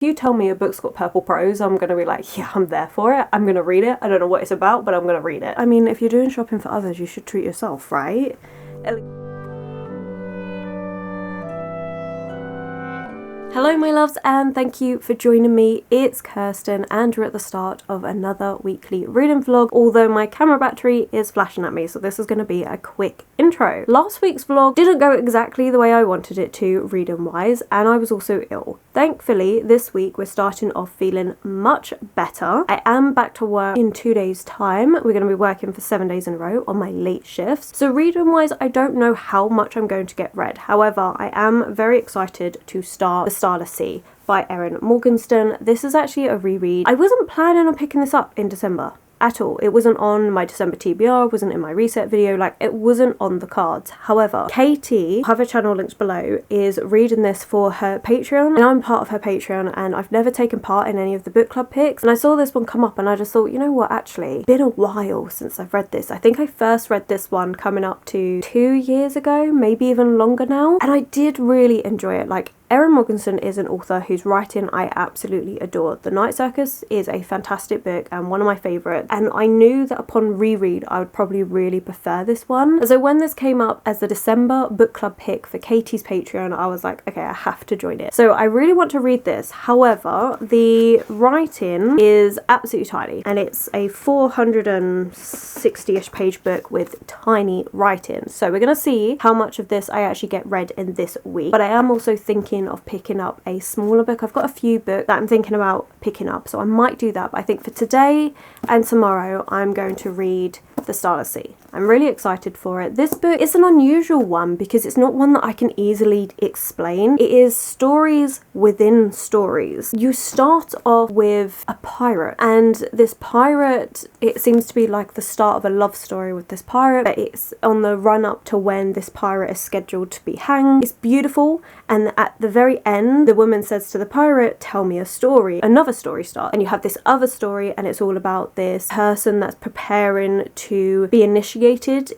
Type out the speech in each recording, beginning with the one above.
If you tell me a book's got purple prose, I'm gonna be like, yeah, I'm there for it. I'm gonna read it. I don't know what it's about, but I'm gonna read it. I mean, if you're doing shopping for others, you should treat yourself, right? Hello my loves, and thank you for joining me. It's Kirsten and we're at the start of another weekly reading vlog, although my camera battery is flashing at me, so this is going to be a quick intro. Last week's vlog didn't go exactly the way I wanted it to reading wise, and I was also ill. Thankfully this week we're starting off feeling much better. I am back to work in 2 days time. We're going to be working for 7 days in a row on my late shifts, so reading wise I don't know how much I'm going to get read. However, I am very excited to start The Starless Sea by Erin Morgenstern. This is actually a reread. I wasn't planning on picking this up in December at all. It wasn't on my December TBR, wasn't in my reset video, like it wasn't on the cards. However, Katie, have her channel links below, is reading this for her Patreon, and I'm part of her Patreon, and I've never taken part in any of the book club picks, and I saw this one come up and I just thought, you know what, actually, it's been a while since I've read this. I think I first read this one coming up to 2 years ago, maybe even longer now, and I did really enjoy it. Like, Erin Morgenstern is an author whose writing I absolutely adore. The Night Circus is a fantastic book and one of my favourites, and I knew that upon reread I would probably really prefer this one. So when this came up as the December book club pick for Katie's Patreon, I was like, okay, I have to join it. So I really want to read this. However, the writing is absolutely tiny, and it's a 460-ish page book with tiny writing. So we're going to see how much of this I actually get read in this week. But I am also thinking of picking up a smaller book. I've got a few books that I'm thinking about picking up, so I might do that, but I think for today and tomorrow I'm going to read The Starless Sea. I'm really excited for it. This book is an unusual one because it's not one that I can easily explain. It is stories within stories. You start off with a pirate, and this pirate, it seems to be like the start of a love story with this pirate, but it's on the run up to when this pirate is scheduled to be hanged. It's beautiful, and at the very end the woman says to the pirate, tell me a story. Another story starts, and you have this other story, and it's all about this person that's preparing to be initiated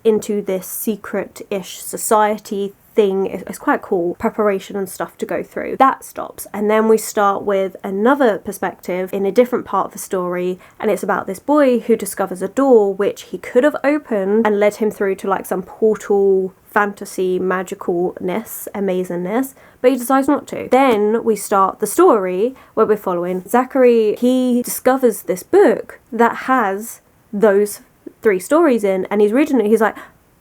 into this secret-ish society thing. It's quite cool preparation and stuff to go through. That stops, and then we start with another perspective in a different part of the story, and it's about this boy who discovers a door which he could have opened and led him through to like some portal fantasy magicalness, amazingness, but he decides not to. Then we start the story where we're following Zachary. He discovers this book that has those 3 stories in, and he's reading it. He's like,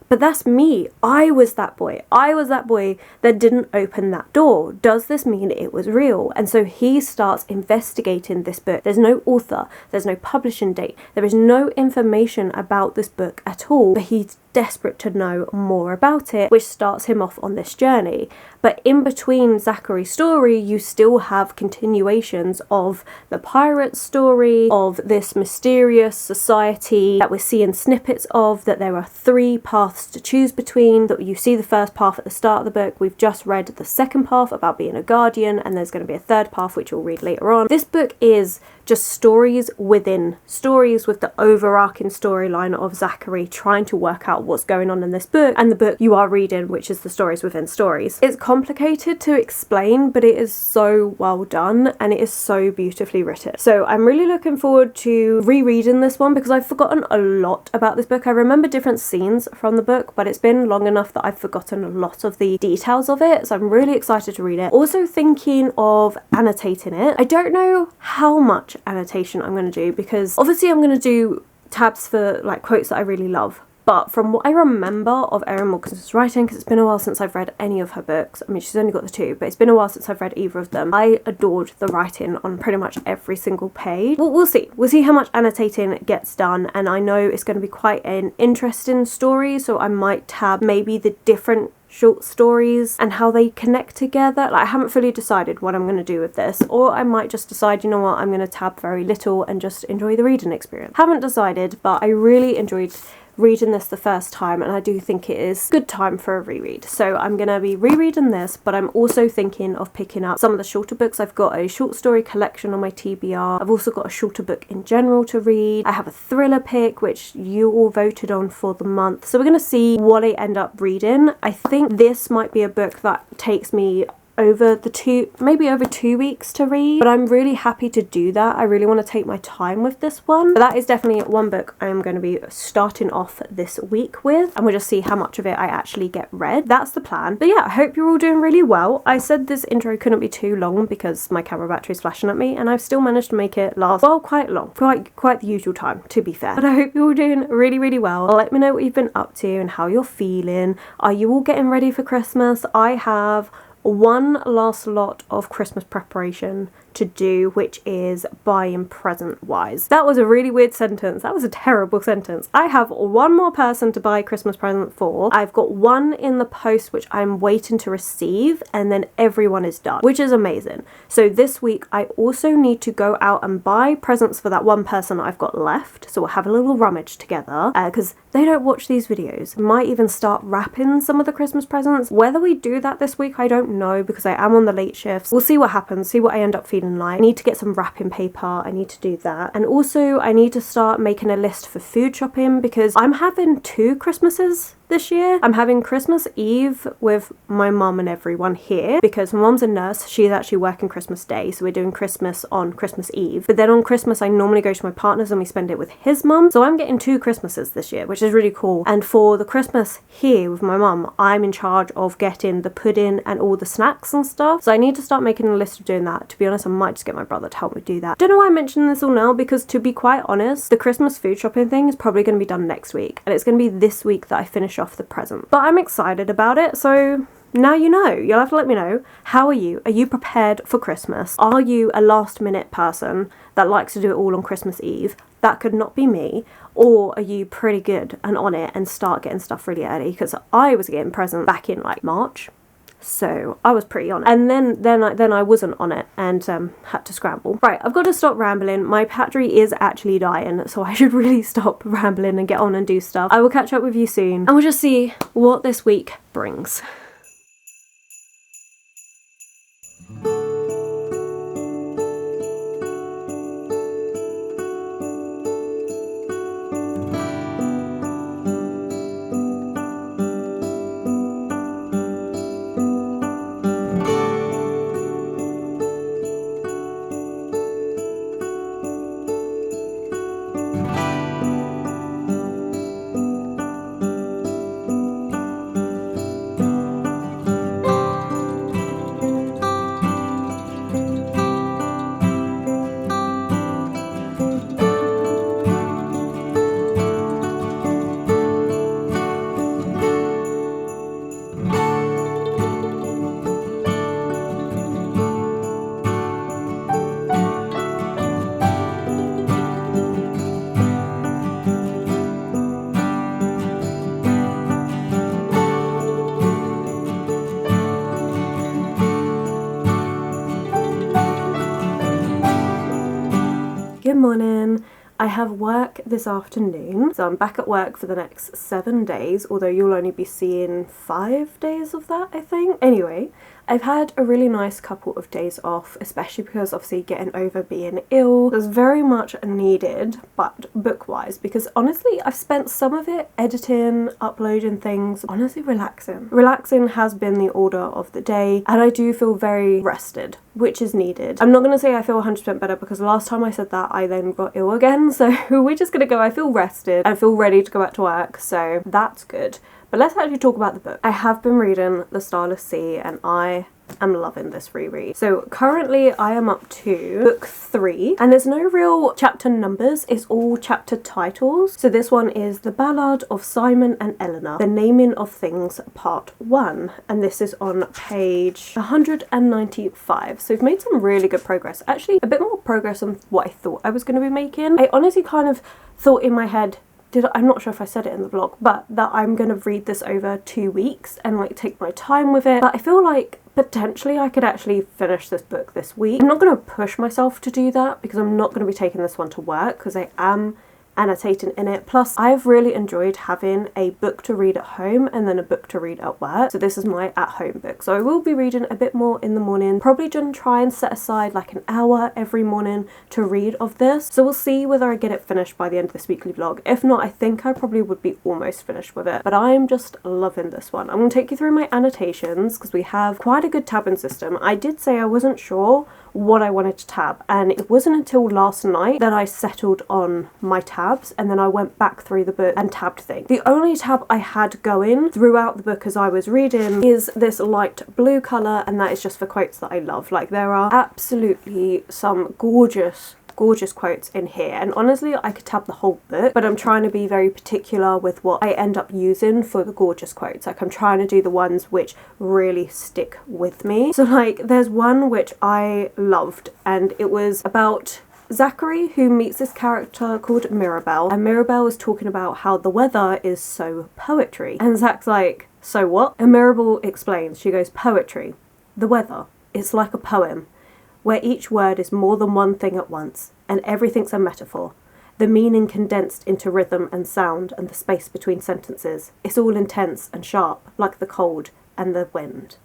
but that's me. I was that boy. I was that boy that didn't open that door. Does this mean it was real? And so he starts investigating this book. There's no author. There's no publishing date. There is no information about this book at all. But he's desperate to know more about it, which starts him off on this journey. But in between Zachary's story, you still have continuations of the pirate story, of this mysterious society that we're seeing snippets of, that there are 3 paths to choose between. That you see the first path at the start of the book. We've just read the second path about being a guardian, and there's going to be a third path which we'll read later on. This book is just stories within stories, with the overarching storyline of Zachary trying to work out what's going on in this book, and the book you are reading, which is the stories within stories. It's complicated to explain, but it is so well done and it is so beautifully written. So I'm really looking forward to rereading this one because I've forgotten a lot about this book. I remember different scenes from the book, but it's been long enough that I've forgotten a lot of the details of it, so I'm really excited to read it. Also thinking of annotating it. I don't know how much annotation I'm going to do, because obviously I'm going to do tabs for like quotes that I really love, but from what I remember of Erin Morgenstern's writing, because it's been a while since I've read any of her books, I mean she's only got the 2, but it's been a while since I've read either of them, I adored the writing on pretty much every single page. We'll see how much annotating gets done, and I know it's going to be quite an interesting story, so I might tab maybe the different short stories and how they connect together. Like, I haven't fully decided what I'm going to do with this, or I might just decide, you know what, I'm going to tab very little and just enjoy the reading experience. Haven't decided, but I really enjoyed reading this the first time, and I do think it is good time for a reread. So I'm going to be rereading this, but I'm also thinking of picking up some of the shorter books. I've got a short story collection on my TBR. I've also got a shorter book in general to read. I have a thriller pick, which you all voted on for the month. So we're going to see what I end up reading. I think this might be a book that takes me over maybe over 2 weeks to read, but I'm really happy to do that. I really want to take my time with this one. But that is definitely one book I'm going to be starting off this week with, and we'll just see how much of it I actually get read. That's the plan. But yeah, I hope you're all doing really well. I said this intro couldn't be too long because my camera battery is flashing at me, and I've still managed to make it last, well, quite long. Quite the usual time, to be fair. But I hope you're all doing really, really well. Let me know what you've been up to and how you're feeling. Are you all getting ready for Christmas? I have one last lot of Christmas preparation to do, which is buying present wise. That was a really weird sentence. That was a terrible sentence. I have one more person to buy Christmas present for. I've got one in the post which I'm waiting to receive, and then everyone is done, which is amazing. So this week I also need to go out and buy presents for that one person that I've got left. So we'll have a little rummage together because they don't watch these videos. Might even start wrapping some of the Christmas presents. Whether we do that this week, I don't know, because I am on the late shifts. We'll see what happens, see what I end up feeling like. I need to get some wrapping paper. I need to do that. And also I need to start making a list for food shopping, because I'm having 2 Christmases this year. I'm having Christmas Eve with my mum and everyone here, because my mum's a nurse. She's actually working Christmas Day, so we're doing Christmas on Christmas Eve. But then on Christmas I normally go to my partner's and we spend it with his mum. So I'm getting 2 Christmases this year, which is really cool. And for the Christmas here with my mum, I'm in charge of getting the pudding and all the snacks and stuff. So I need to start making a list of doing that. To be honest, I might just get my brother to help me do that. Don't know why I'm mentioning this all now, because to be quite honest, the Christmas food shopping thing is probably going to be done next week, and it's going to be this week that I finish off the present. But I'm excited about it, so now you know. You'll have to let me know. How are you? Are you prepared for Christmas? Are you a last minute person that likes to do it all on Christmas Eve? That could not be me. Or are you pretty good and on it and start getting stuff really early? Because I was getting presents back in like March, so I was pretty on it. And then I wasn't on it and had to scramble. Right, I've got to stop rambling. My battery is actually dying, so I should really stop rambling and get on and do stuff. I will catch up with you soon, and we'll just see what this week brings. Good morning. I have work this afternoon, so I'm back at work for the next 7 days, although you'll only be seeing 5 days of that, I think. Anyway, I've had a really nice couple of days off, especially because obviously getting over being ill was very much needed, but book-wise, because honestly I've spent some of it editing, uploading things, honestly relaxing. Relaxing has been the order of the day, and I do feel very rested, which is needed. I'm not going to say I feel 100% better, because last time I said that I then got ill again, so we're just going to go, I feel rested and feel ready to go back to work, so that's good. But let's actually talk about the book. I have been reading The Starless Sea, and I am loving this reread. So currently I am up to book 3, and there's no real chapter numbers, it's all chapter titles. So this one is The Ballad of Simon and Eleanor, The Naming of Things, Part 1, and this is on page 195. So we've made some really good progress, actually a bit more progress than what I thought I was going to be making. I honestly kind of thought in my head, I'm not sure if I said it in the vlog, but that I'm going to read this over 2 weeks and like take my time with it. But I feel like potentially I could actually finish this book this week. I'm not going to push myself to do that, because I'm not going to be taking this one to work, because I am annotating in it. Plus, I've really enjoyed having a book to read at home and then a book to read at work. So this is my at-home book. So I will be reading a bit more in the morning. Probably gonna try and set aside like an hour every morning to read of this. So we'll see whether I get it finished by the end of this weekly vlog. If not, I think I probably would be almost finished with it. But I'm just loving this one. I'm gonna take you through my annotations because we have quite a good tabbing system. I did say I wasn't sure what I wanted to tab, and it wasn't until last night that I settled on my tabs, and then I went back through the book and tabbed things. The only tab I had going throughout the book as I was reading is this light blue colour, and that is just for quotes that I love. Like, there are absolutely some gorgeous quotes in here, and honestly I could tab the whole book, but I'm trying to be very particular with what I end up using for the gorgeous quotes. Like, I'm trying to do the ones which really stick with me. So like, there's one which I loved, and it was about Zachary, who meets this character called Mirabelle, and Mirabelle is talking about how the weather is so poetry, and Zach's like, so what? And Mirabelle explains, she goes, poetry, the weather, it's like a poem where each word is more than one thing at once, and everything's a metaphor. The meaning condensed into rhythm and sound and the space between sentences. It's all intense and sharp, like the cold and the wind.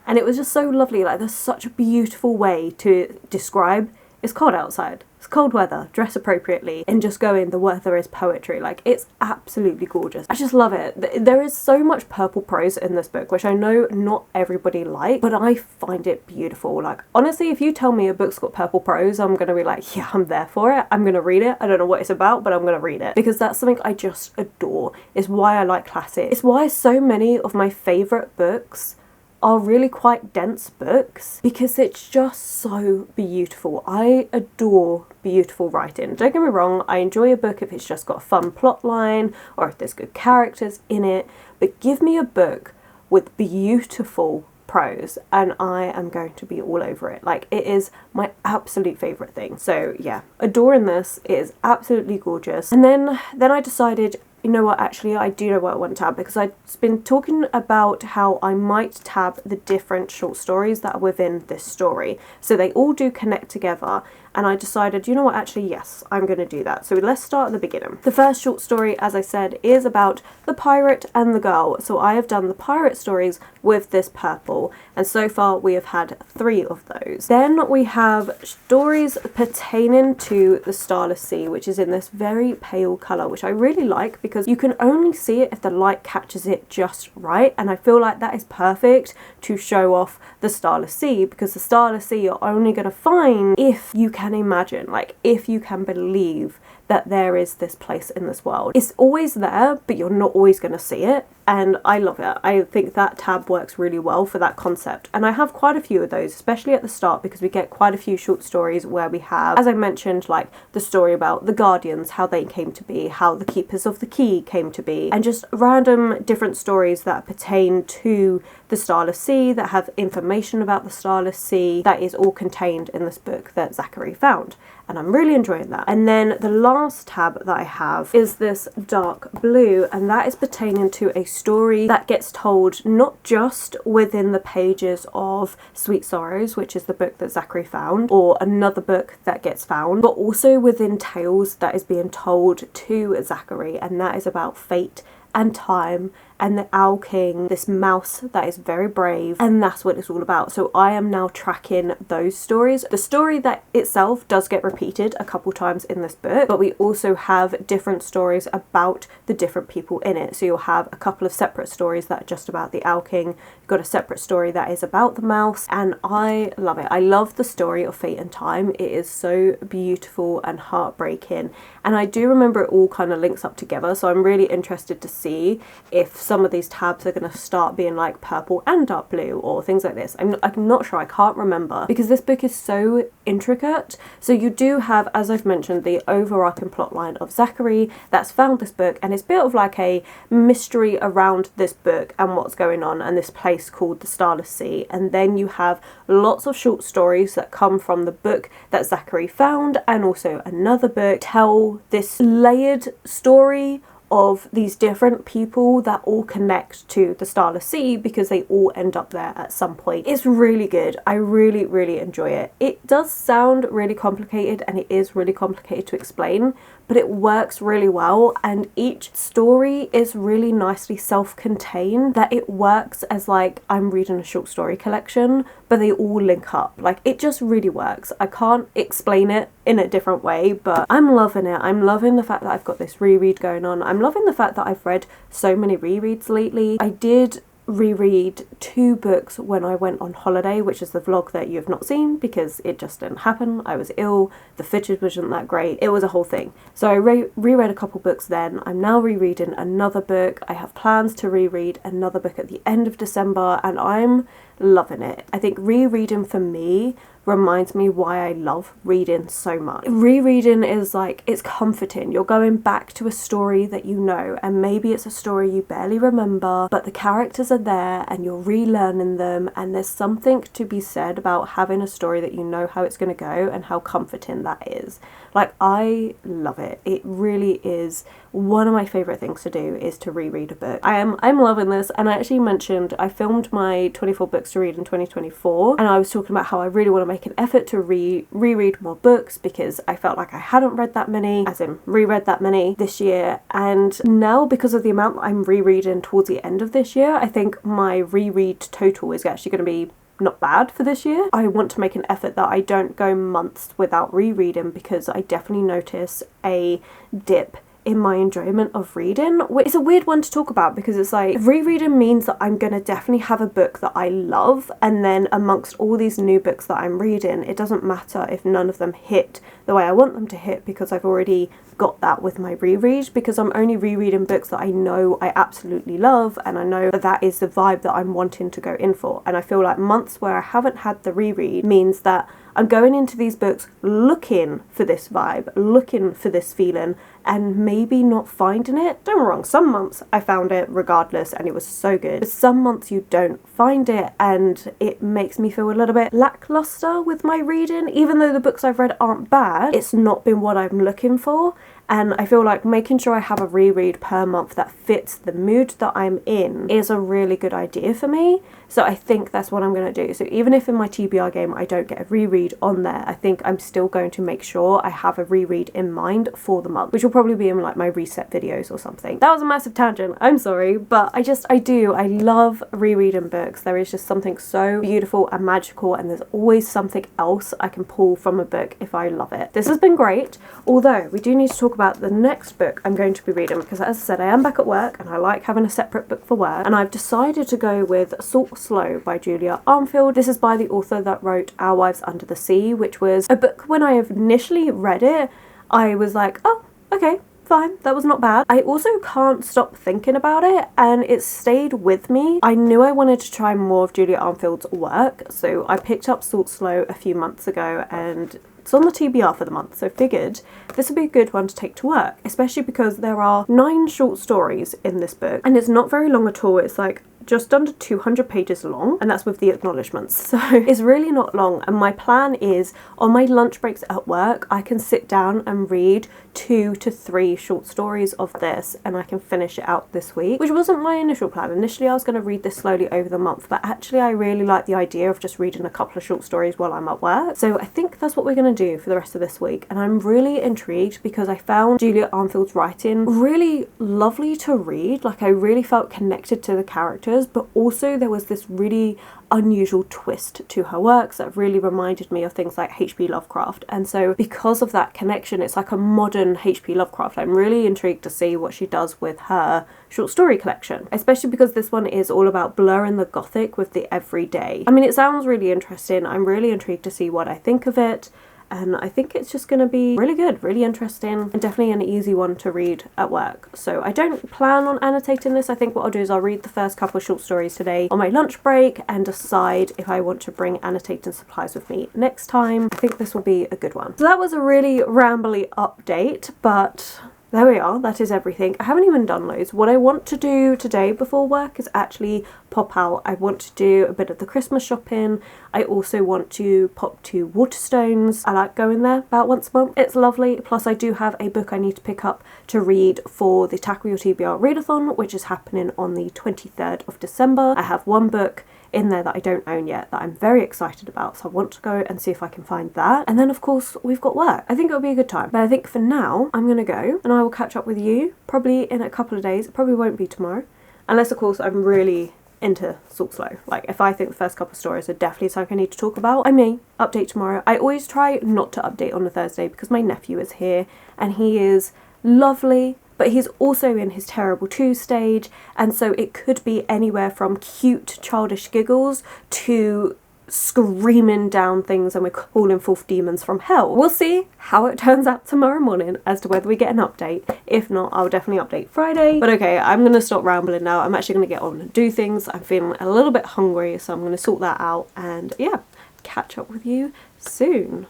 And it was just so lovely. Like, there's such a beautiful way to describe, it's cold outside, it's cold weather, dress appropriately, and just going, the weather is poetry. Like, it's absolutely gorgeous. I just love it. There is so much purple prose in this book, which I know not everybody likes, but I find it beautiful. Like, honestly, if you tell me a book's got purple prose, I'm gonna be like, yeah, I'm there for it. I'm gonna read it. I don't know what it's about, but I'm gonna read it, because that's something I just adore. It's why I like classic. It's why so many of my favourite books are really quite dense books, because it's just so beautiful. I adore beautiful writing. Don't get me wrong, I enjoy a book if it's just got a fun plot line or if there's good characters in it, but give me a book with beautiful prose and I am going to be all over it. Like, it is my absolute favourite thing. So yeah, adoring this. It is absolutely gorgeous. And then I decided, you know what, actually I do know what I want to tab, because I've been talking about how I might tab the different short stories that are within this story. So they all do connect together, and I decided, you know what, actually yes, I'm going to do that. So let's start at the beginning. The first short story, as I said, is about the pirate and the girl. So I have done the pirate stories with this purple, and so far we have had 3 of those. Then we have stories pertaining to the Starless Sea, which is in this very pale colour, which I really like because you can only see it if the light catches it just right, and I feel like that is perfect to show off the Starless Sea, because the Starless Sea you're only going to find if you can imagine, like if you can believe that there is this place in this world. It's always there, but you're not always going to see it, and I love it. I think that tab works really well for that concept, and I have quite a few of those, especially at the start, because we get quite a few short stories where we have, as I mentioned, like the story about the Guardians, how they came to be, how the Keepers of the Key came to be, and just random different stories that pertain to the Starless Sea, that have information about the Starless Sea, that is all contained in this book that Zachary found. And I'm really enjoying that. And then the last tab that I have is this dark blue, and that is pertaining to a story that gets told not just within the pages of Sweet Sorrows, which is the book that Zachary found, or another book that gets found, but also within tales that is being told to Zachary, and that is about fate and time and the Owl King, this mouse that is very brave, and that's what it's all about. So I am now tracking those stories. The story that itself does get repeated a couple times in this book, but we also have different stories about the different people in it. So you'll have a couple of separate stories that are just about the Owl King, you've got a separate story that is about the mouse, and I love it. I love the story of fate and time. It is so beautiful and heartbreaking, and I do remember it all kind of links up together, so I'm really interested to see if some of these tabs are going to start being like purple and dark blue or things like this. I'm not sure, I can't remember, because this book is so intricate. So you do have, as I've mentioned, the overarching plotline of Zachary that's found this book, and it's built of like a mystery around this book and what's going on and this place called the Starless Sea. And then you have lots of short stories that come from the book that Zachary found, and also another book tell this layered story of these different people that all connect to the Starless Sea because they all end up there at some point. It's really good. I really, really enjoy it. It does sound really complicated, and it is really complicated to explain, but it works really well, and each story is really nicely self-contained, that it works as like I'm reading a short story collection, but they all link up. Like, it just really works. I can't explain it in a different way, but I'm loving it. I'm loving the fact that I've got this reread going on. I'm loving the fact that I've read so many rereads lately. I did reread 2 books when I went on holiday, which is the vlog that you have not seen because it just didn't happen. I was ill, the footage wasn't that great, it was a whole thing. So I reread a couple books then. I'm now rereading another book. I have plans to reread another book at the end of December, and I'm loving it. I think rereading for me reminds me why I love reading so much. Rereading is like, it's comforting. You're going back to a story that you know, and maybe it's a story you barely remember, but the characters are there and you're relearning them, and there's something to be said about having a story that you know how it's going to go and how comforting that is. Like, I love it. It really is one of my favourite things to do, is to reread a book. I'm loving this, and I actually mentioned I filmed my 24 books to read in 2024, and I was talking about how I really want to make an effort to reread more books because I felt like I hadn't read that many, as in reread that many this year. And now, because of the amount that I'm rereading towards the end of this year, I think my reread total is actually going to be not bad for this year. I want to make an effort that I don't go months without rereading, because I definitely notice a dip in my enjoyment of reading, which is a weird one to talk about because it's like, rereading means that I'm gonna definitely have a book that I love, and then amongst all these new books that I'm reading, it doesn't matter if none of them hit the way I want them to hit, because I've already got that with my reread, because I'm only rereading books that I know I absolutely love, and I know that that is the vibe that I'm wanting to go in for. And I feel like months where I haven't had the reread means that I'm going into these books looking for this vibe, looking for this feeling, and maybe not finding it. Don't get me wrong, some months I found it regardless and it was so good. But some months you don't find it, and it makes me feel a little bit lackluster with my reading. Even though the books I've read aren't bad, it's not been what I'm looking for. And I feel like making sure I have a reread per month that fits the mood that I'm in is a really good idea for me. So I think that's what I'm going to do. So even if in my TBR game I don't get a reread on there, I think I'm still going to make sure I have a reread in mind for the month, which will probably be in like my reset videos or something. That was a massive tangent, I'm sorry, but I love rereading books. There is just something so beautiful and magical, and there's always something else I can pull from a book if I love it. This has been great, although we do need to talk about the next book I'm going to be reading, because as I said, I am back at work and I like having a separate book for work, and I've decided to go with Salt Slow by Julia Armfield. This is by the author that wrote Our Wives Under the Sea, which was a book when I initially read it, I was like, oh, okay, fine, that was not bad. I also can't stop thinking about it, and it stayed with me. I knew I wanted to try more of Julia Armfield's work, so I picked up Salt Slow a few months ago, and it's on the TBR for the month, so figured this would be a good one to take to work, especially because there are 9 short stories in this book, and it's not very long at all. It's like just under 200 pages long, and that's with the acknowledgements, so it's really not long. And my plan is, on my lunch breaks at work, I can sit down and read 2 to 3 short stories of this, and I can finish it out this week, which wasn't my initial plan. Initially I was going to read this slowly over the month, but actually I really like the idea of just reading a couple of short stories while I'm at work, so I think that's what we're going to do for the rest of this week. And I'm really intrigued because I found Julia Armfield's writing really lovely to read. Like, I really felt connected to the characters, but also there was this really unusual twist to her works that really reminded me of things like H.P. Lovecraft, and so because of that connection, it's like a modern H.P. Lovecraft. I'm really intrigued to see what she does with her short story collection, especially because this one is all about blurring the gothic with the everyday. I mean, it sounds really interesting. I'm really intrigued to see what I think of it, and I think it's just going to be really good, really interesting, and definitely an easy one to read at work. So I don't plan on annotating this. I think what I'll do is I'll read the first couple of short stories today on my lunch break and decide if I want to bring annotating supplies with me next time. I think this will be a good one. So that was a really rambly update, but there we are, that is everything. I haven't even done loads. What I want to do today before work is actually pop out. I want to do a bit of the Christmas shopping. I also want to pop to Waterstones. I like going there about once a month. It's lovely. Plus I do have a book I need to pick up to read for the Tackle Your TBR readathon, which is happening on the 23rd of December. I have one book in there that I don't own yet that I'm very excited about, so I want to go and see if I can find that. And then of course we've got work. I think it'll be a good time, but I think for now I'm gonna go and I will catch up with you probably in a couple of days. It probably won't be tomorrow, unless of course I'm really into Salt Slow. Like if I think the first couple of stories are definitely something I need to talk about, I may update tomorrow. I always try not to update on a Thursday because my nephew is here and he is lovely, but he's also in his terrible 2 stage, and so it could be anywhere from cute childish giggles to screaming down things and we're calling forth demons from hell. We'll see how it turns out tomorrow morning as to whether we get an update. If not, I'll definitely update Friday. But okay, I'm gonna stop rambling now. I'm actually gonna get on and do things. I'm feeling a little bit hungry, so I'm gonna sort that out and yeah, catch up with you soon.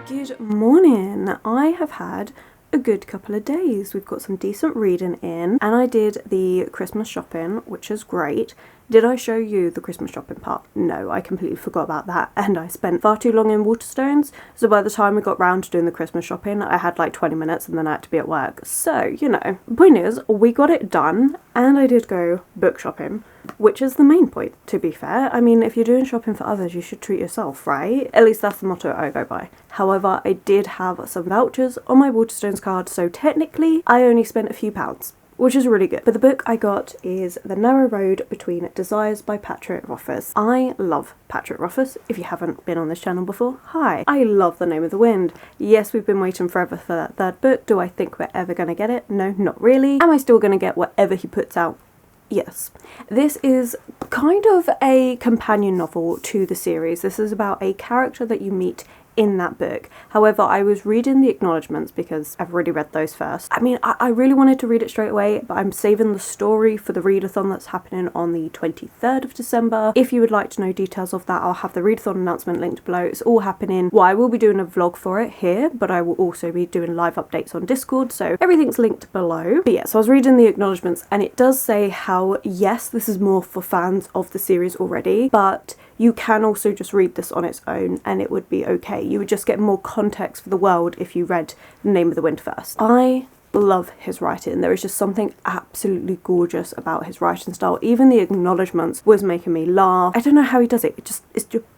Good morning. I have had a good couple of days. We've got some decent reading in and I did the Christmas shopping, which is great. Did I show you the Christmas shopping part? No, I completely forgot about that and I spent far too long in Waterstones, so by the time we got round to doing the Christmas shopping I had like 20 minutes and then I had to be at work. So, you know, the point is we got it done and I did go book shopping, which is the main point, to be fair. I mean, if you're doing shopping for others, you should treat yourself, right? At least that's the motto I go by. However, I did have some vouchers on my Waterstones card, so technically I only spent a few pounds, which is really good. But the book I got is The Narrow Road Between Desires by Patrick Rothfuss. I love Patrick Rothfuss. If you haven't been on this channel before, hi. I love The Name of the Wind. Yes, we've been waiting forever for that third book. Do I think we're ever going to get it? No, not really. Am I still going to get whatever he puts out? Yes. This is kind of a companion novel to the series. This is about a character that you meet in that book. However, I was reading the acknowledgements because I've already read those first. I mean, I really wanted to read it straight away, but I'm saving the story for the readathon that's happening on the 23rd of December. If you would like to know details of that, I'll have the Readathon announcement linked below. It's all happening. Well, I will be doing a vlog for it here, but I will also be doing live updates on Discord, so everything's linked below. But yeah, so I was reading the acknowledgements and it does say how, yes, this is more for fans of the series already, but you can also just read this on its own and it would be okay. You would just get more context for the world if you read The Name of the Wind first. I love his writing. There is just something absolutely gorgeous about his writing style. Even the acknowledgements was making me laugh. I don't know how he does it. It just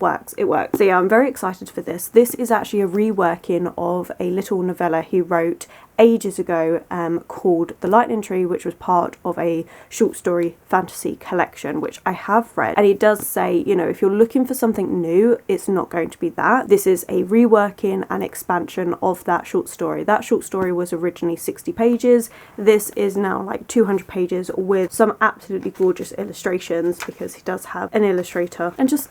works. It works. So yeah, I'm very excited for this. This is actually a reworking of a little novella he wrote ages ago called The Lightning Tree, which was part of a short story fantasy collection, which I have read. And he does say, you know, if you're looking for something new, it's not going to be that. This is a reworking and expansion of that short story. That short story was originally 60 pages. This is now like 200 pages with some absolutely gorgeous illustrations because he does have an illustrator. And just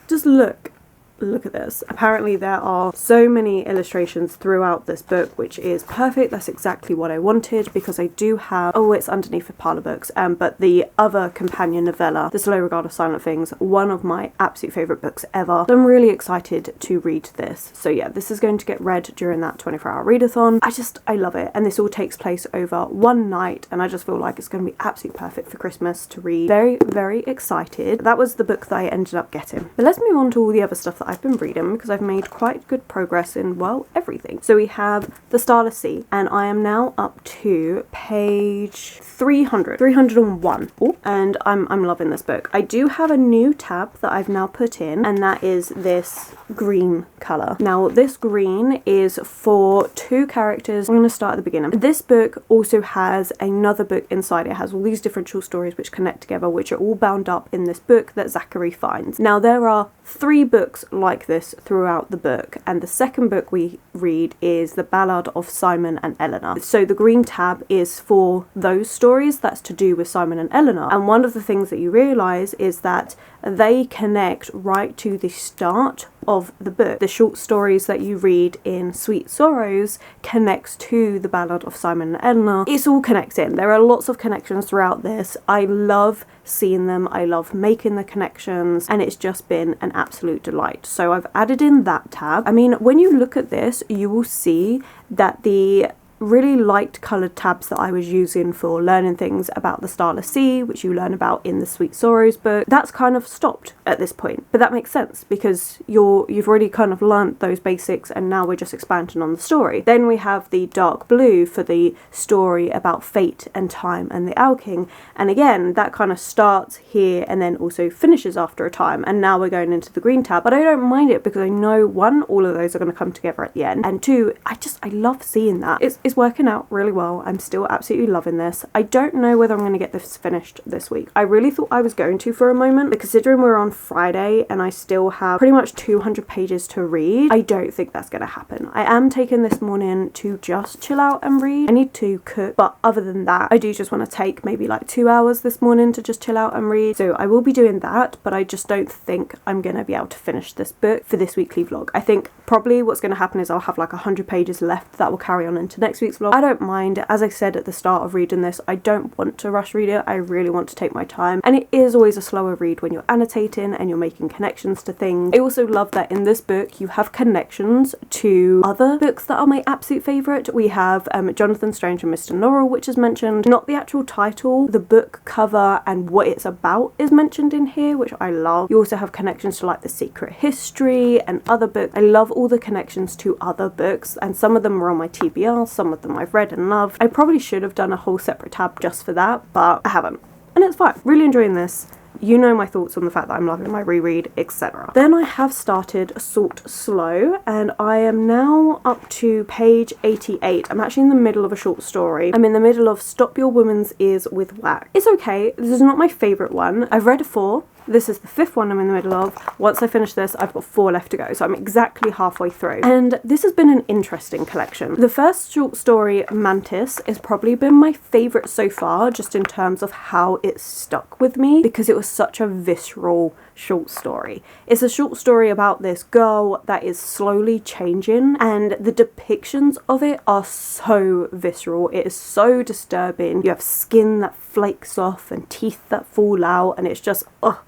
look at this. Apparently there are so many illustrations throughout this book, which is perfect. That's exactly what I wanted because I do have, oh, it's underneath of Parlour Books, but the other companion novella, The Slow Regard of Silent Things, one of my absolute favourite books ever. So I'm really excited to read this. So yeah, this is going to get read during that 24-hour readathon. I love it. And this all takes place over one night and I just feel like it's going to be absolutely perfect for Christmas to read. Very, very excited. That was the book that I ended up getting. But let's move on to all the other stuff that I've been reading because I've made quite good progress in, well, everything. So we have The Starless Sea and I am now up to page 301. Ooh, and I'm loving this book. I do have a new tab that I've now put in and that is this green colour. Now this green is for 2 characters. I'm going to start at the beginning. This book also has another book inside. It has all these different short stories which connect together, which are all bound up in this book that Zachary finds. Now there are 3 books like this throughout the book, and the second book we read is The Ballad of Simon and Eleanor. So the green tab is for those stories that's to do with Simon and Eleanor, and one of the things that you realise is that they connect right to the start of the book. The short stories that you read in Sweet Sorrows connects to the Ballad of Simon and Eleanor. It's all connecting. There are lots of connections throughout this. I love seeing them, I love making the connections, and it's just been an absolute delight. So I've added in that tab. I mean, when you look at this, you will see that the really light coloured tabs that I was using for learning things about the starless sea, which you learn about in the Sweet Sorrows book, that's kind of stopped at this point. But that makes sense because you've already kind of learnt those basics, and now we're just expanding on the story. Then we have the dark blue for the story about fate and time and the Owl King, and again that kind of starts here and then also finishes after a time, and now we're going into the green tab. But I don't mind it because I know, one, all of those are going to come together at the end, and two, I love seeing that. It's working out really well. I'm still absolutely loving this. I don't know whether I'm going to get this finished this week. I really thought I was going to for a moment, but considering we're on Friday and I still have pretty much 200 pages to read, I don't think that's going to happen. I am taking this morning to just chill out and read. I need to cook, but other than that, I do just want to take maybe like 2 hours this morning to just chill out and read. So I will be doing that, but I just don't think I'm going to be able to finish this book for this weekly vlog. I think probably what's going to happen is I'll have like 100 pages left that will carry on into next week's vlog. I don't mind. As I said at the start of reading this, I don't want to rush read it. I really want to take my time, and it is always a slower read when you're annotating and you're making connections to things. I also love that in this book you have connections to other books that are my absolute favourite. We have Jonathan Strange and Mr. Norrell, which is mentioned. Not the actual title, the book cover and what it's about is mentioned in here, which I love. You also have connections to like The Secret History and other books. I love all the connections to other books, and some of them are on my TBR, some of them I've read and loved. I probably should have done a whole separate tab just for that, but I haven't, and it's fine. Really enjoying this. You know my thoughts on the fact that I'm loving my reread, etc. Then I have started Salt Slow, and I am now up to page 88. I'm actually in the middle of a short story. I'm in the middle of Stop Your Woman's Ears with Wax. It's okay. This is not my favourite one. I've read 4. This is the 5th one I'm in the middle of. Once I finish this, I've got 4 left to go, so I'm exactly halfway through. And this has been an interesting collection. The first short story, Mantis, has probably been my favourite so far, just in terms of how it stuck with me, because it was such a visceral short story. It's a short story about this girl that is slowly changing, and the depictions of it are so visceral. It is so disturbing. You have skin that flakes off and teeth that fall out, and it's just, oh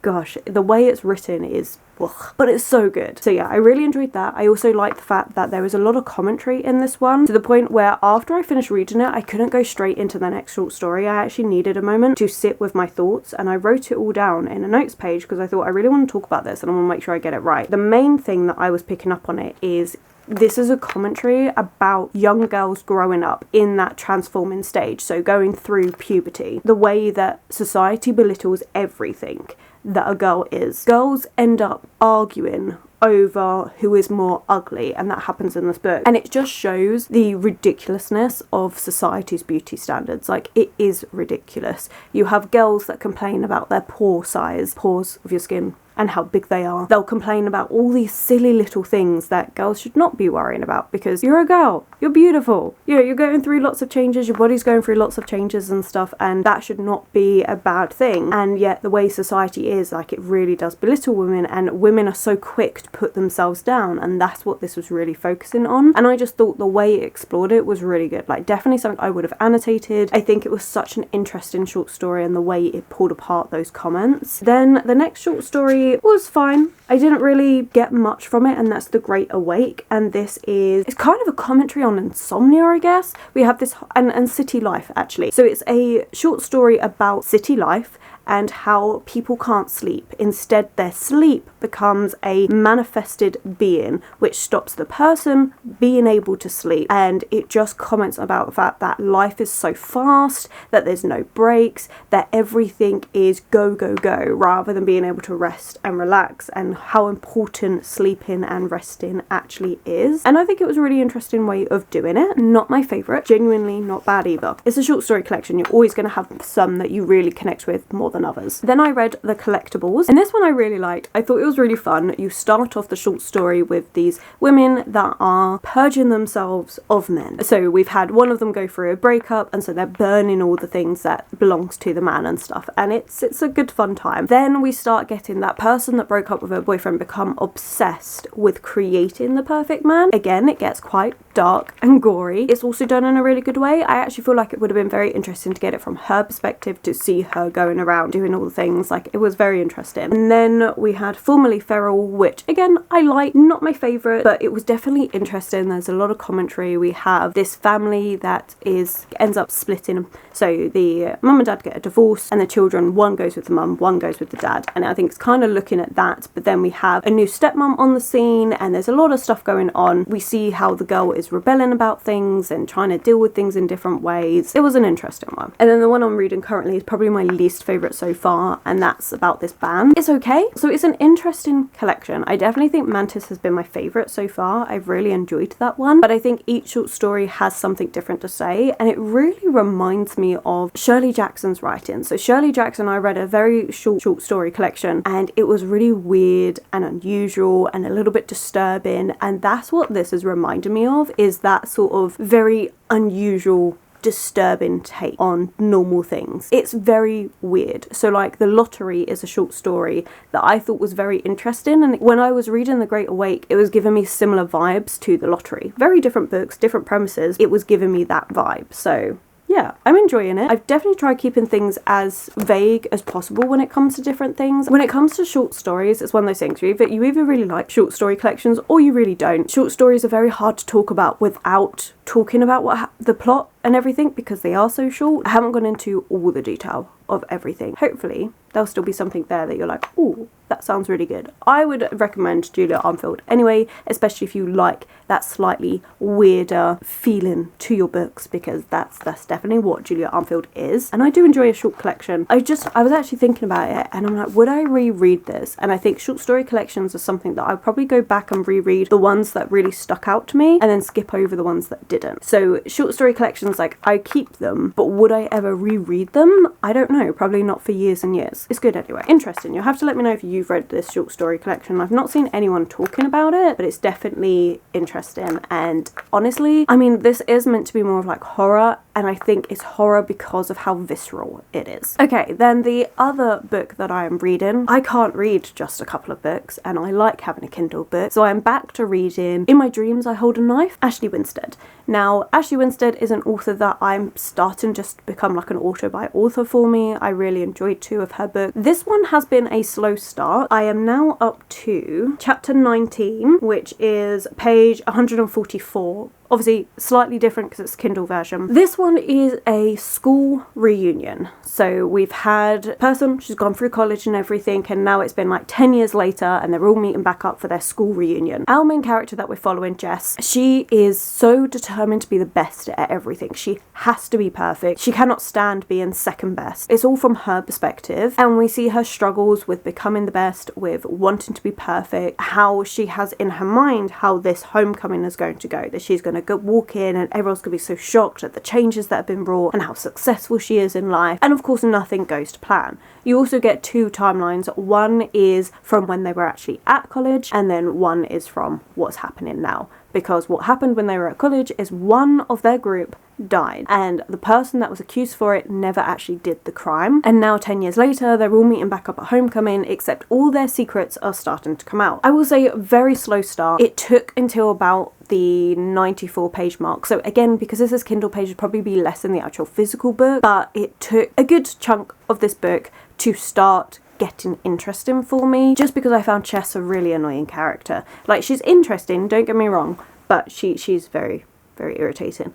gosh, the way it's written is ugh, but it's so good. So yeah, I really enjoyed that. I also liked the fact that there was a lot of commentary in this one, to the point where after I finished reading it, I couldn't go straight into the next short story. I actually needed a moment to sit with my thoughts, and I wrote it all down in a notes page because I thought I really want to talk about this and I want to make sure I get it right. The main thing that I was picking up on it is this is a commentary about young girls growing up in that transforming stage, so going through puberty, the way that society belittles everything that a girl is. Girls end up arguing over who is more ugly, and that happens in this book, and it just shows the ridiculousness of society's beauty standards. Like, it is ridiculous. You have girls that complain about their pore size, pores of your skin, and how big they are. They'll complain about all these silly little things that girls should not be worrying about, because you're a girl, you're beautiful, you're going through lots of changes, your body's going through lots of changes and stuff, and that should not be a bad thing. And yet the way society is, like, it really does belittle women, and women are so quick to put themselves down, and that's what this was really focusing on. And I just thought the way it explored it was really good. Like, definitely something I would have annotated. I think it was such an interesting short story, and the way it pulled apart those comments. Then the next short story was fine. I didn't really get much from it, and that's The Great Awake, and this is, it's kind of a commentary on insomnia, I guess. We have this, and city life, actually. So it's a short story about city life and how people can't sleep. Instead, their sleep becomes a manifested being which stops the person being able to sleep. And it just comments about the fact that life is so fast, that there's no breaks, that everything is go, go, go, rather than being able to rest and relax, and how important sleeping and resting actually is. And I think it was a really interesting way of doing it. Not my favourite, genuinely not bad either. It's a short story collection. You're always going to have some that you really connect with more than others. Then I read The Collectibles, and this one I really liked. I thought it was really fun. You start off the short story with these women that are purging themselves of men. So we've had one of them go through a breakup, and so they're burning all the things that belongs to the man and stuff, and it's a good fun time. Then we start getting that person that broke up with her boyfriend become obsessed with creating the perfect man. Again, it gets quite dark and gory. It's also done in a really good way. I actually feel like it would have been very interesting to get it from her perspective, to see her going around doing all the things. Like, it was very interesting. And then we had Formerly Feral, which again I like, not my favourite, but it was definitely interesting. There's a lot of commentary. We have this family that ends up splitting, so the mum and dad get a divorce, and the children, one goes with the mum, one goes with the dad, and I think it's kind of looking at that. But then we have a new stepmom on the scene, and there's a lot of stuff going on. We see how the girl is rebelling about things and trying to deal with things in different ways. It was an interesting one. And then the one I'm reading currently is probably my least favourite so far, and that's about this band. It's okay. So it's an interesting collection. I definitely think Mantis has been my favourite so far. I've really enjoyed that one, but I think each short story has something different to say, and it really reminds me of Shirley Jackson's writing. So Shirley Jackson, I read a very short story collection, and it was really weird and unusual and a little bit disturbing, and that's what this is reminding me of, is that sort of very unusual, disturbing take on normal things. It's very weird. So like The Lottery is a short story that I thought was very interesting, and when I was reading The Great Awake, it was giving me similar vibes to The Lottery. Very different books, different premises. It was giving me that vibe. So yeah, I'm enjoying it. I've definitely tried keeping things as vague as possible when it comes to different things. When it comes to short stories, it's one of those things, you either really like short story collections or you really don't. Short stories are very hard to talk about without talking about the plot and everything, because they are so short. I haven't gone into all the detail of everything. Hopefully there'll still be something there that you're like, ooh, that sounds really good. I would recommend Julia Armfield anyway, especially if you like that slightly weirder feeling to your books, because that's definitely what Julia Armfield is. And I do enjoy a short collection. I was actually thinking about it, and I'm like, would I reread this? And I think short story collections are something that I'll probably go back and reread the ones that really stuck out to me, and then skip over the ones that didn't. So short story collections, like, I keep them, but would I ever reread them? I don't know, probably not for years and years. It's good anyway. Interesting. You'll have to let me know if you've read this short story collection. I've not seen anyone talking about it, but it's definitely interesting. And honestly, I mean, this is meant to be more of like horror, and I think it's horror because of how visceral it is. Okay, then the other book that I am reading, I can't read just a couple of books, and I like having a Kindle book, so I'm back to reading In My Dreams I Hold a Knife, Ashley Winstead. Now, Ashley Winstead is an author that I'm starting just to become like an author by author for me. I really enjoyed 2 of her books. This one has been a slow start. I am now up to chapter 19, which is page 144. Obviously slightly different because it's a Kindle version. This one is a school reunion. So we've had a person, she's gone through college and everything, and now it's been like 10 years later and they're all meeting back up for their school reunion. Our main character that we're following, Jess, she is so determined to be the best at everything. She has to be perfect. She cannot stand being second best. It's all from her perspective, and we see her struggles with becoming the best, with wanting to be perfect, how she has in her mind how this homecoming is going to go, that she's going to go walk in and everyone's going to be so shocked at the changes that have been brought and how successful she is in life, and of course nothing goes to plan. You also get 2 timelines. One is from when they were actually at college, and then one is from what's happening now, because what happened when they were at college is one of their group died, and the person that was accused for it never actually did the crime, and now 10 years later they're all meeting back up at homecoming, except all their secrets are starting to come out. I will say very slow start. It took until about the 94 page mark, so again, because this is Kindle pages, probably be less than the actual physical book, but it took a good chunk of this book to start getting interesting for me, just because I found Chess a really annoying character. Like, she's interesting, don't get me wrong, but she's very irritating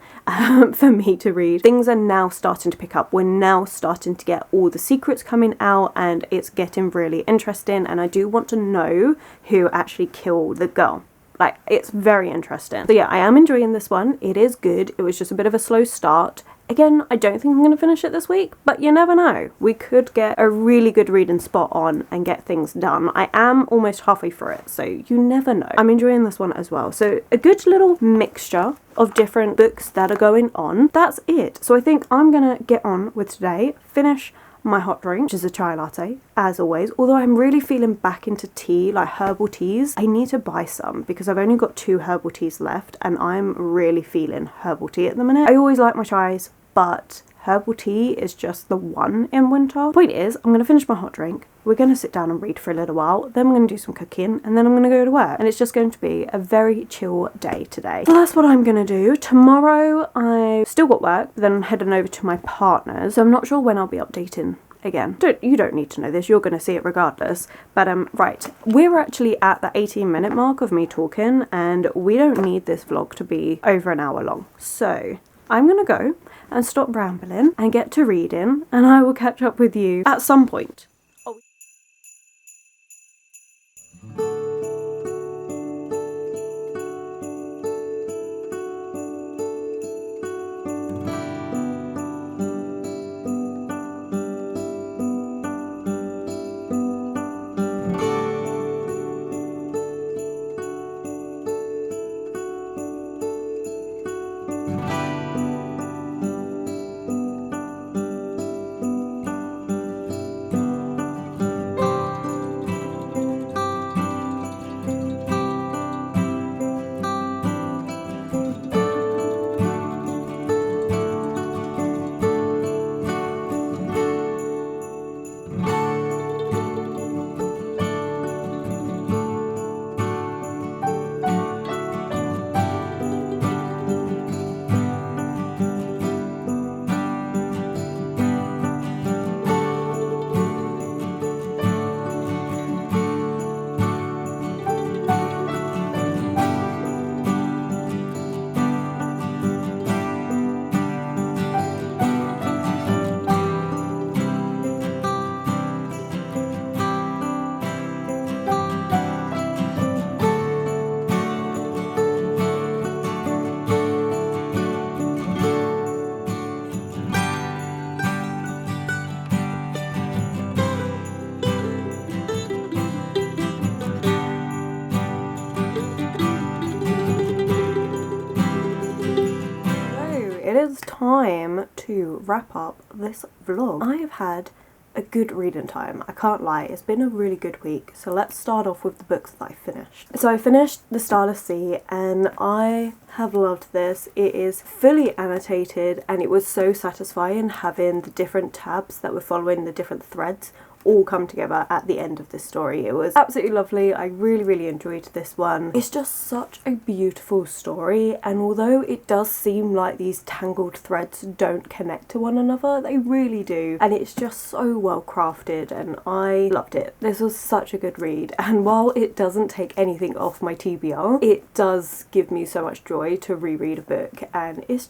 for me to read. Things are now starting to pick up. We're now starting to get all the secrets coming out, and it's getting really interesting, and I do want to know who actually killed the girl. Like, it's very interesting. So yeah, I am enjoying this one. It is good. It was just a bit of a slow start. Again, I don't think I'm going to finish it this week, but you never know. We could get a really good reading spot on and get things done. I am almost halfway through it, so you never know. I'm enjoying this one as well. So a good little mixture of different books that are going on. That's it. So I think I'm going to get on with today, finish my hot drink, which is a chai latte, as always. Although I'm really feeling back into tea, like herbal teas. I need to buy some because I've only got 2 herbal teas left and I'm really feeling herbal tea at the minute. I always like my chais, but herbal tea is just the one in winter. Point is, I'm going to finish my hot drink. We're going to sit down and read for a little while, then we're going to do some cooking, and then I'm going to go to work. And it's just going to be a very chill day today. So that's what I'm going to do. Tomorrow, I've still got work, but then I'm heading over to my partner's. So I'm not sure when I'll be updating again. You don't need to know this, you're going to see it regardless. But right, we're actually at the 18-minute mark of me talking, and we don't need this vlog to be over an hour long. So I'm going to go and stop rambling and get to reading, and I will catch up with you at some point. It is time to wrap up this vlog. I have had a good reading time, I can't lie. It's been a really good week. So let's start off with the books that I finished. So I finished The Starless Sea and I have loved this. It is fully annotated and it was so satisfying having the different tabs that were following the different threads all come together at the end of this story. It was absolutely lovely. I really enjoyed this one. It's just such a beautiful story, and although it does seem like these tangled threads don't connect to one another, they really do, and it's just so well crafted and I loved it. This was such a good read, and while it doesn't take anything off my TBR, it does give me so much joy to reread a book, and it's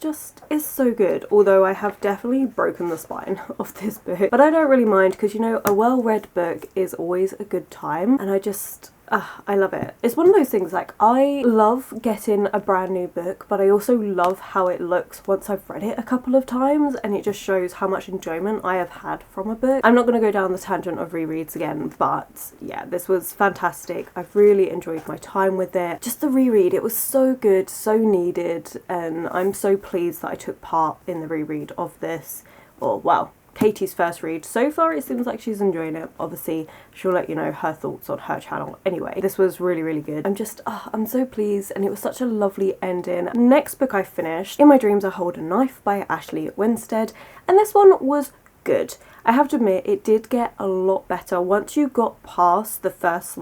so good. Although I have definitely broken the spine of this book, but I don't really mind because, you know, a well-read book is always a good time, and I love it. It's one of those things, like, I love getting a brand new book, but I also love how it looks once I've read it a couple of times, and it just shows how much enjoyment I have had from a book. I'm not going to go down the tangent of rereads again, but yeah, this was fantastic. I've really enjoyed my time with it. Just the reread, it was so good, so needed, and I'm so pleased that I took part in the reread of this. Or, well, Katie's first read. So far it seems like she's enjoying it. Obviously she'll let you know her thoughts on her channel. Anyway, this was really good. I'm so pleased, and it was such a lovely ending. Next book I finished, In My Dreams I Hold a Knife by Ashley Winstead, and this one was good. I have to admit, it did get a lot better once you got past the first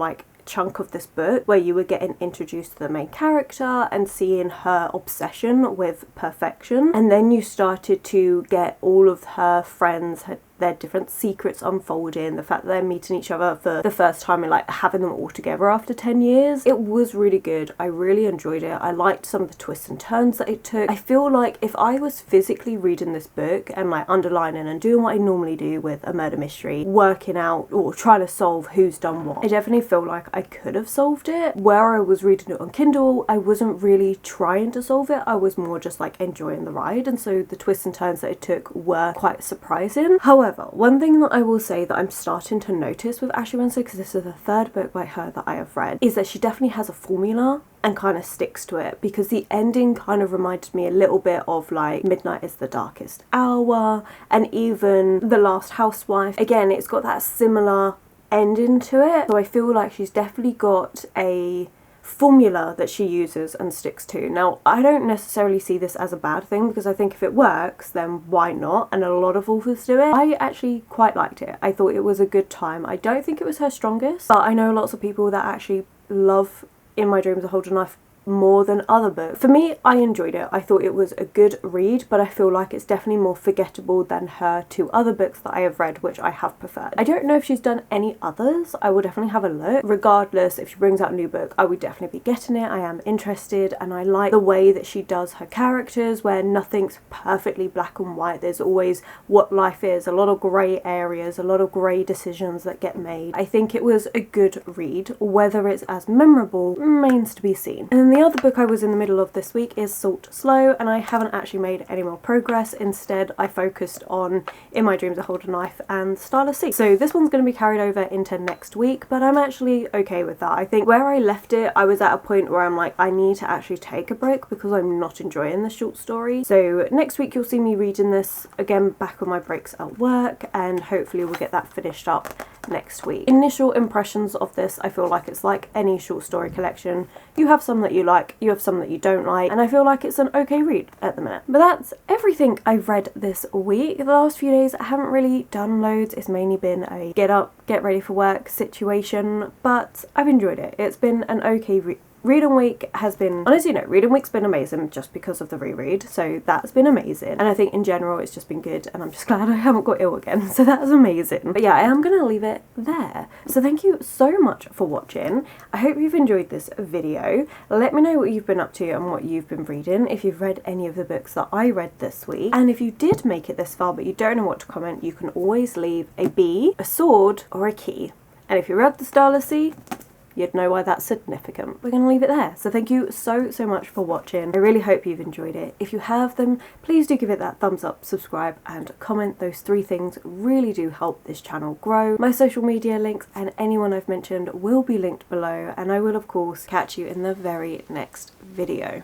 chunk of this book where you were getting introduced to the main character and seeing her obsession with perfection, and then you started to get all of her friends, their different secrets unfolding, the fact that they're meeting each other for the first time and having them all together after 10 years. It was really good. I really enjoyed it. I liked some of the twists and turns that it took. I feel like if I was physically reading this book and underlining and doing what I normally do with a murder mystery, working out or trying to solve who's done what, I definitely feel like I could have solved it. Where I was reading it on Kindle, I wasn't really trying to solve it. I was more just enjoying the ride, and so the twists and turns that it took were quite surprising. However, However, one thing that I will say that I'm starting to notice with Ashley Winslow, because this is the third book by her that I have read, is that she definitely has a formula and kind of sticks to it, because the ending kind of reminded me a little bit of like Midnight is the Darkest Hour, and even The Last Housewife. Again, it's got that similar ending to it, so I feel like she's definitely got a formula that she uses and sticks to. Now, I don't necessarily see this as a bad thing, because I think if it works, then why not? And a lot of authors do it. I actually quite liked it. I thought it was a good time. I don't think it was her strongest, but I know lots of people that actually love In My Dreams I Hold a Knife more than other books. For me, I enjoyed it. I thought it was a good read, but I feel like it's definitely more forgettable than her two other books that I have read, which I have preferred. I don't know if she's done any others. I will definitely have a look. Regardless, if she brings out a new book, I would definitely be getting it. I am interested, and I like the way that she does her characters, where nothing's perfectly black and white. There's always what life is, a lot of grey areas, a lot of grey decisions that get made. I think it was a good read. Whether it's as memorable remains to be seen. And then the other book I was in the middle of this week is Salt Slow, and I haven't actually made any more progress. Instead, I focused on In My Dreams I Hold a Knife and Starless Sea. So this one's going to be carried over into next week, but I'm actually okay with that. I think where I left it, I was at a point where I'm like, I need to actually take a break because I'm not enjoying the short story. So next week you'll see me reading this again, back on my breaks at work, and hopefully we'll get that finished up next week. Initial impressions of this, I feel like it's like any short story collection. You have some that you like, you have some that you don't like, and I feel like it's an okay read at the minute. But that's everything I've read this week. The last few days I haven't really done loads. It's mainly been a get up, get ready for work situation, but I've enjoyed it. It's been an okay Reading week has been, honestly no, Reading week's been amazing just because of the reread, so that's been amazing, and I think in general it's just been good, and I'm just glad I haven't got ill again, so that's amazing. But yeah, I am gonna leave it there. So thank you so much for watching. I hope you've enjoyed this video. Let me know what you've been up to and what you've been reading, if you've read any of the books that I read this week, and if you did make it this far but you don't know what to comment, you can always leave a bee, a sword, or a key. And if you read the Starless Sea, you'd know why that's significant. We're going to leave it there. So thank you so much for watching. I really hope you've enjoyed it. If you have, then please do give it that thumbs up, subscribe, and comment. Those 3 things really do help this channel grow. My social media links and anyone I've mentioned will be linked below, and I will of course catch you in the very next video.